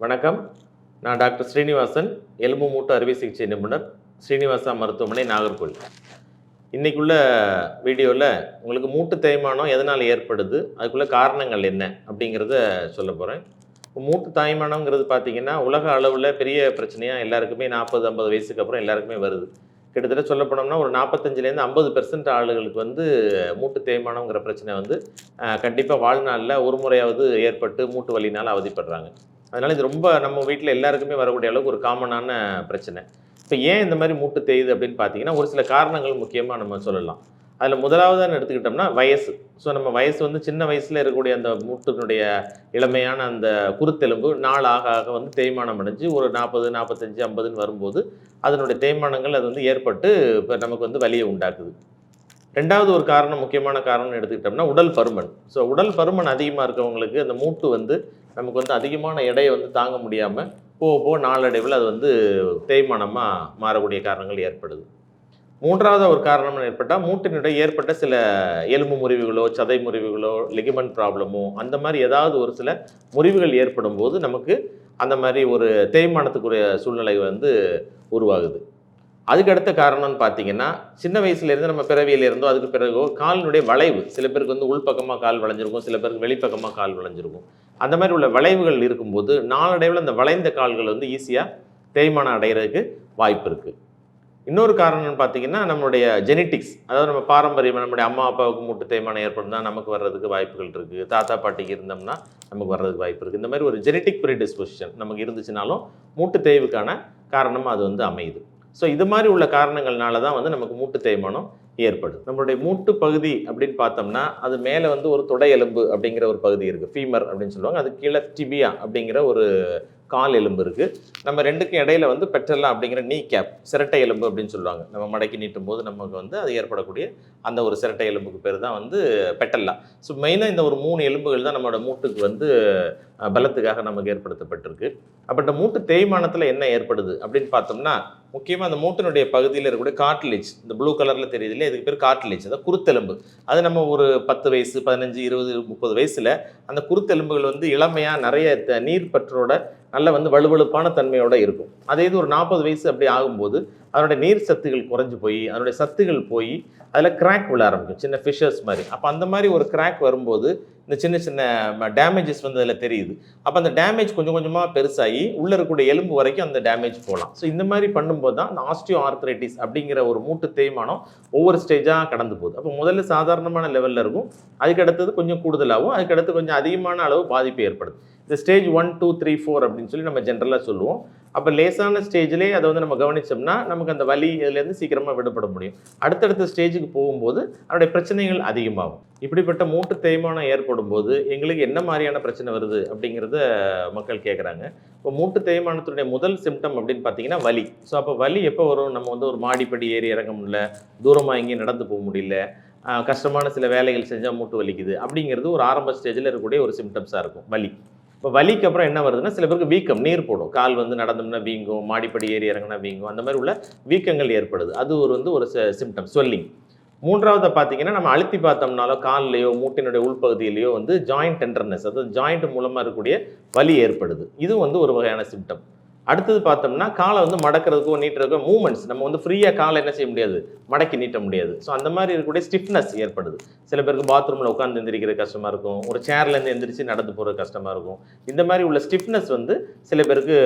வணக்கம். நான் டாக்டர் ஸ்ரீனிவாசன், எலும்பு மூட்டு அறுவை சிகிச்சை நிபுணர், ஸ்ரீனிவாசா மருத்துவமனை, நாகர்கோவில். இன்றைக்குள்ள வீடியோவில் உங்களுக்கு மூட்டு தேய்மானம் எதனால் ஏற்படுது, அதுக்குள்ள காரணங்கள் என்ன அப்படிங்கிறத சொல்ல போகிறேன். மூட்டு தேய்மானங்கிறது பார்த்திங்கன்னா உலக அளவில் பெரிய பிரச்சனையாக எல்லாருக்குமே 40-50 வயசுக்கு அப்புறம் எல்லாருக்குமே வருது. கிட்டத்தட்ட சொல்ல போனோம்னா ஒரு 45லேருந்து 50% ஆளுகளுக்கு மூட்டு தேய்மானங்கிற பிரச்சனை கண்டிப்பாக வாழ்நாளில் ஒரு முறையாவது ஏற்பட்டு மூட்டு வலினால் அவதிப்படுறாங்க. அதனால் இது ரொம்ப நம்ம வீட்டில் எல்லாருக்குமே வரக்கூடிய அளவுக்கு ஒரு காமனான பிரச்சனை. இப்போ ஏன் இந்த மாதிரி மூட்டு தேயுது அப்படின்னு பார்த்தீங்கன்னா ஒரு சில காரணங்கள் முக்கியமாக நம்ம சொல்லலாம். அதில் முதலாவதுன்னு எடுத்துக்கிட்டோம்னா வயசு. ஸோ நம்ம வயசு சின்ன வயசில் இருக்கக்கூடிய அந்த மூட்டினுடைய இளமையான அந்த குருத்தெலும்பு நாள் ஆக ஆக தேய்மானம் அடைஞ்சு ஒரு 40, 45, 50ன்னு வரும்போது அதனுடைய தேய்மானங்கள் அது ஏற்பட்டு இப்போ நமக்கு வலியை உண்டாக்குது. ரெண்டாவது ஒரு காரணம், முக்கியமான காரணம்னு எடுத்துக்கிட்டோம்னா உடல் பருமன். ஸோ உடல் பருமன் அதிகமாக இருக்கவங்களுக்கு அந்த மூட்டு நமக்கு அதிகமான எடையை தாங்க முடியாமல் போக போக நாளடைவில் அது தேய்மானமாக மாறக்கூடிய காரணங்கள் ஏற்படுது. மூன்றாவது ஒரு காரணம் ஏற்பட்டால் மூட்டினுடைய ஏற்பட்ட சில எலும்பு முறிவுகளோ, சதை முறிவுகளோ, லிகமெண்ட் ப்ராப்ளமோ அந்த மாதிரி ஏதாவது ஒரு சில முறிவுகள் ஏற்படும் போது நமக்கு அந்த மாதிரி ஒரு தேய்மானத்துக்குரிய சூழ்நிலை உருவாகுது. அதுக்கு அடுத்த காரணம்னு பார்த்தீங்கன்னா சின்ன வயசுலேருந்து நம்ம பிறவியிலேருந்தோ அதுக்கு பிறகோ காலினுடைய வளைவு, சில பேருக்கு உள்பக்கமாக கால் வளைஞ்சிருக்கும், சில பேருக்கு வெளிப்பக்கமாக கால் வளைஞ்சிருக்கும். அந்த மாதிரி உள்ள வளைவுகள் இருக்கும்போது நாளடைவில் அந்த வளைந்த கால்கள் ஈஸியாக தேய்மானம் அடைகிறதுக்கு வாய்ப்பு இருக்குது. இன்னொரு காரணம்னு பார்த்தீங்கன்னா நம்மளுடைய ஜெனட்டிக்ஸ், அதாவது நம்ம பாரம்பரியம், நம்முடைய அம்மா அப்பாவுக்கு மூட்டு தேய்மானம் ஏற்படும்னா நமக்கு வர்றதுக்கு வாய்ப்புகள் இருக்குது. தாத்தா பாட்டிக்கு இருந்தோம்னா நமக்கு வர்றதுக்கு வாய்ப்பு இருக்குது. இந்த மாதிரி ஒரு ஜெனட்டிக் ப்ரீடிஸ்பொசிஷன் நமக்கு இருந்துச்சுனாலும் மூட்டு தேய்வுக்கான காரணமாக அது அமையுது. ஸோ இது மாதிரி உள்ள காரணங்கள்னால தான் நமக்கு மூட்டு தேய்மானம் ஏற்படுது. நம்மளுடைய மூட்டு பகுதி அப்படின்னு பார்த்தோம்னா அது மேலே ஒரு தொடை எலும்பு அப்படிங்கிற ஒரு பகுதி இருக்குது, ஃபீமர் அப்படின்னு சொல்லுவாங்க. அது கீழே டிபியா அப்படிங்கிற ஒரு கால் எலும்பு இருக்குது. நம்ம ரெண்டுக்கும் இடையில பெட்டல்லா அப்படிங்கிற நீ கேப், சிரட்டை எலும்பு அப்படின்னு சொல்லுவாங்க. நம்ம மடக்கி நீட்டும் போது நமக்கு அது ஏற்படக்கூடிய அந்த ஒரு சிரட்டை எலும்புக்கு பேர் தான் பெட்டல்லா. ஸோ மெயினாக இந்த ஒரு 3 எலும்புகள் தான் நம்மளோட மூட்டுக்கு பலத்துக்காக நமக்கு ஏற்படுத்தப்பட்டிருக்கு. அப்போ இந்த மூட்டு தேய்மானத்தில் என்ன ஏற்படுது அப்படின்னு பார்த்தோம்னா முக்கியமாக அந்த மூட்டினுடைய பகுதியில் இருக்கக்கூடிய கார்ட்லேஜ், இந்த ப்ளூ கலரில் தெரியுது இல்லையா, இதுக்கு பேர் கார்ட்லேஜ், அதாவது குருத்தெலும்பு. அது நம்ம ஒரு 10 வயசு, 15, 20, 30 வயசில் அந்த குருத்தெலும்புகள் இளமையாக நிறைய நீர் பற்றோட நல்ல வலுவழுப்பான தன்மையோடு இருக்கும். அதே இது ஒரு 40 வயசு அப்படி ஆகும்போது அதனுடைய நீர் சத்துகள் குறைஞ்சி போய் அதனுடைய சத்துகள் போய் அதில் கிராக் விழ ஆரம்பிக்கும், சின்ன ஃபிஷர்ஸ் மாதிரி. அப்போ அந்த மாதிரி ஒரு கிராக் வரும்போது இந்த சின்ன சின்ன டேமேஜஸ் அதில் தெரியுது. அப்போ அந்த டேமேஜ் கொஞ்சம் கொஞ்சமாக பெருசாகி உள்ளே இருக்கக்கூடிய எலும்பு வரைக்கும் அந்த டேமேஜ் போகலாம். ஸோ இந்த மாதிரி பண்ணும்போது தான் அந்த ஆஸ்டியோ ஆர்த்ரைட்டிஸ் அப்படிங்கிற ஒரு மூட்டு தேய்மானம் ஒவ்வொரு ஸ்டேஜாக கடந்து போகுது. அப்போ முதல்ல சாதாரணமான லெவலில் இருக்கும், அதுக்கடுத்தது கொஞ்சம் கூடுதலாகவும், அதுக்கடுத்து கொஞ்சம் அதிகமான அளவு பாதிப்பு ஏற்படுது. இந்த ஸ்டேஜ் 1, 2, 3, 4 அப்படின்னு சொல்லி நம்ம ஜென்ரலாக சொல்லுவோம். அப்போ லேசான ஸ்டேஜ்லேயே அதை நம்ம கவனித்தோம்னா நமக்கு அந்த வலி இதுலேருந்து சீக்கிரமாக விடுபட முடியும். அடுத்தடுத்த ஸ்டேஜுக்கு போகும்போது அதனுடைய பிரச்சனைகள் அதிகமாகும். இப்படிப்பட்ட மூட்டு தேய்மானம் ஏற்படும் போது எங்களுக்கு என்ன மாதிரியான பிரச்சனை வருது அப்படிங்கிறத மக்கள் கேட்குறாங்க. இப்போ மூட்டு தேய்மானத்துடைய முதல் சிம்டம் அப்படின்னு பார்த்தீங்கன்னா வலி. ஸோ அப்போ வலி எப்போ வரும்? நம்ம ஒரு மாடிப்படி ஏறி இறங்க முடியல, தூரமாக எங்கேயும் நடந்து போக முடியல, கஷ்டமான சில வேலைகள் செஞ்சால் மூட்டு வலிக்குது அப்படிங்கிறது ஒரு ஆரம்ப ஸ்டேஜில் இருக்கக்கூடிய ஒரு சிம்டம்ஸாக இருக்கும் வலி. இப்போ வலிக்கு அப்புறம் என்ன வருதுன்னா சில பேருக்கு வீக்கம், நீர் போடும், கால் நடந்தோம்னா வீங்கும், மாடிப்படி ஏறி இறங்கினா வீங்கும், அந்த மாதிரி உள்ள வீக்கங்கள் ஏற்படுது. அது ஒரு சிம்டம், ஸ்வெல்லிங். மூன்றாவது பார்த்தீங்கன்னா நம்ம அழுத்தி பார்த்தோம்னாலோ கால்லையோ மூட்டினுடைய உள்பகுதியிலையோ ஜாயிண்ட் டெண்டர்னஸ், அதாவது ஜாயிண்ட் மூலமாக இருக்கக்கூடிய வலி ஏற்படுது. இது ஒரு வகையான சிம்டம். அடுத்தது பார்த்தோம்னா காலை மடக்கிறதுக்கோ நீட்டுறதுக்கோ மூமெண்ட்ஸ், நம்ம ஃப்ரீயாக காலை என்ன செய்ய முடியாது, மடக்கி நீட்ட முடியாது. ஸோ அந்த மாதிரி இருக்கக்கூடிய ஸ்டிஃப்னஸ் ஏற்படுது. சில பேருக்கு பாத்ரூமில் உட்காந்து எந்திரிக்கிறது கஷ்டமாக இருக்கும், ஒரு சேர்லேருந்து எந்திரிச்சு நடந்து போகிறது கஷ்டமாக இருக்கும். இந்த மாதிரி உள்ள ஸ்டிஃப்னஸ் சில பேருக்கு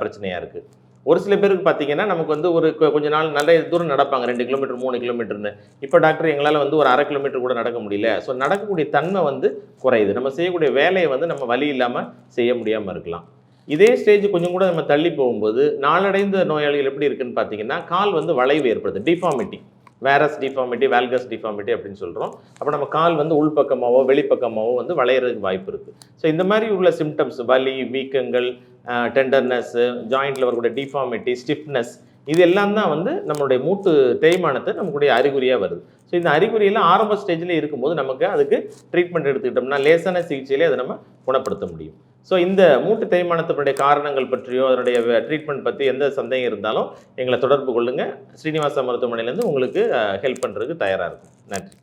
பிரச்சனையாக இருக்குது. ஒரு சில பேருக்கு பார்த்தீங்கன்னா நமக்கு ஒரு கொஞ்ச நாள் நல்ல தூரம் நடப்பாங்க, 2 கிலோமீட்டர் 3 கிலோமீட்டர்னு. இப்போ டாக்டர் எங்களால் ஒரு 1/2 கிலோமீட்டர் கூட நடக்க முடியல. ஸோ நடக்கக்கூடிய தன்மை குறையுது. நம்ம செய்யக்கூடிய வேலையை நம்ம வலி இல்லாமல் செய்ய முடியாமல் இருக்கலாம். இதே ஸ்டேஜ் கொஞ்சம் கூட நம்ம தள்ளி போகும்போது நாளடைந்த நோயாளிகள் எப்படி இருக்குன்னு பார்த்தீங்கன்னா கால் வளைவு ஏற்படுது, டிஃபார்மிட்டி, வேரஸ் டிஃபார்மிட்டி, வேல்கஸ் டிஃபார்மிட்டி அப்படின்னு சொல்கிறோம். அப்போ நம்ம கால் உள்பக்கமாகவோ வெளிப்பக்கமாகவோ வளையிறதுக்கு வாய்ப்பு இருக்குது. ஸோ இந்த மாதிரி உள்ள சிம்டம்ஸ், வலி, வீக்கங்கள், டெண்டர்னஸ், ஜாயிண்டில் வரக்கூடிய டிஃபார்மிட்டி, ஸ்டிஃப்னஸ், இது எல்லாம் தான் நம்மளுடைய மூட்டு தேய்மானத்தை நம்மளுடைய அறிகுறியாக வருது. ஸோ இந்த அறிகுறியெல்லாம் ஆரம்ப ஸ்டேஜில் இருக்கும்போது நமக்கு அதுக்கு ட்ரீட்மெண்ட் எடுத்துக்கிட்டோம்னா லேசான சிகிச்சையிலே அதை நம்ம குணப்படுத்த முடியும். ஸோ இந்த மூட்டு தேய்மானத்தினுடைய காரணங்கள் பற்றியோ அதனுடைய ட்ரீட்மெண்ட் பற்றி எந்த சந்தேகம் இருந்தாலும் எங்களை தொடர்பு கொள்ளுங்கள். ஸ்ரீனிவாசா மருத்துவமனையிலேருந்து உங்களுக்கு ஹெல்ப் பண்ணுறதுக்கு தயாராக இருக்கும். நன்றி.